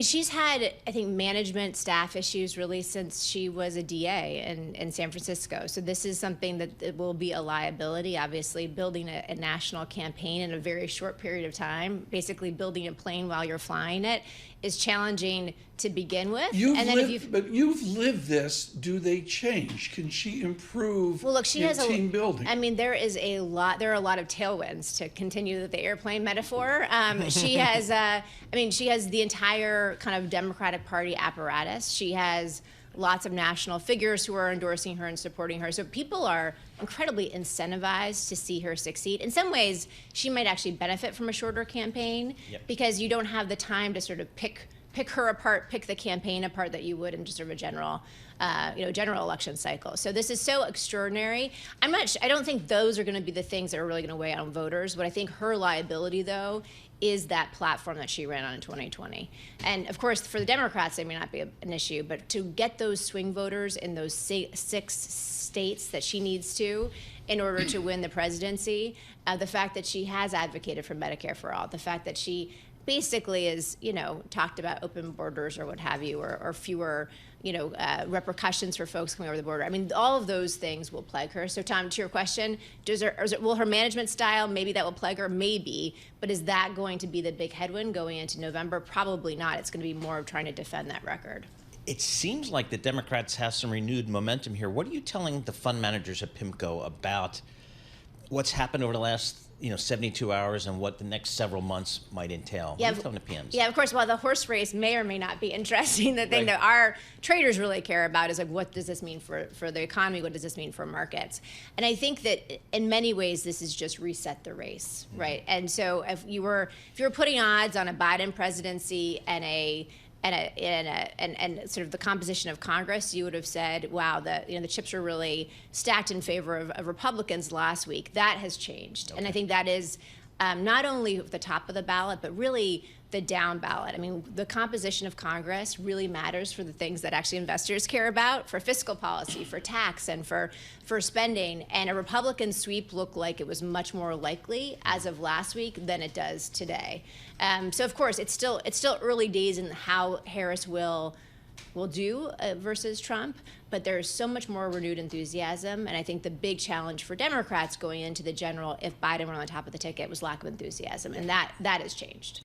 She's had, I think, management staff issues really since she was a DA in San Francisco. So this is something that will be a liability. Obviously, building a national campaign in a very short period of time, basically building a plane while you're flying it, is challenging to begin with. But you've lived this. Do they change? Can she improve team building? I mean, there are a lot of tailwinds, to continue the airplane metaphor. She has, she has the entire kind of Democratic Party apparatus. She has lots of national figures who are endorsing her and supporting her. So people are incredibly incentivized to see her succeed. In some ways, she might actually benefit from a shorter campaign because you don't have the time to sort of pick her apart, pick the campaign apart that you would in just sort of a general election cycle. So this is so extraordinary. I don't think those are going to be the things that are really going to weigh on voters. What I think her liability, though, is that platform that she ran on in 2020. And of course, for the Democrats, it may not be an issue, but to get those swing voters in those 6 states that she needs to in order to win the presidency, the fact that she has advocated for Medicare for all, the fact that she basically is, talked about open borders or what have you, or fewer, repercussions for folks coming over the border. I mean, all of those things will plague her. So, Tom, to your question, will her management style, maybe that will plague her? Maybe. But is that going to be the big headwind going into November? Probably not. It's going to be more of trying to defend that record. It seems like the Democrats have some renewed momentum here. What are you telling the fund managers at Pimco about what's happened over the last 72 hours and what the next several months might entail? Yeah, what are you telling the PMs? Yeah, of course. While the horse race may or may not be interesting, the thing that our traders really care about is like, what does this mean for the economy? What does this mean for markets? And I think that in many ways, this is just reset the race, right? And so if you were putting odds on a Biden presidency and sort of the composition of Congress, you would have said, wow, the chips are really stacked in favor of Republicans last week. That has changed. Okay. And I think that is not only the top of the ballot, but really the down ballot. I mean, the composition of Congress really matters for the things that actually investors care about, for fiscal policy, for tax, and for spending. And a Republican sweep looked like it was much more likely as of last week than it does today. So of course, it's still early days in how Harris will do versus Trump, but there's so much more renewed enthusiasm. And I think the big challenge for Democrats going into the general, if Biden were on the top of the ticket, was lack of enthusiasm, and that has changed.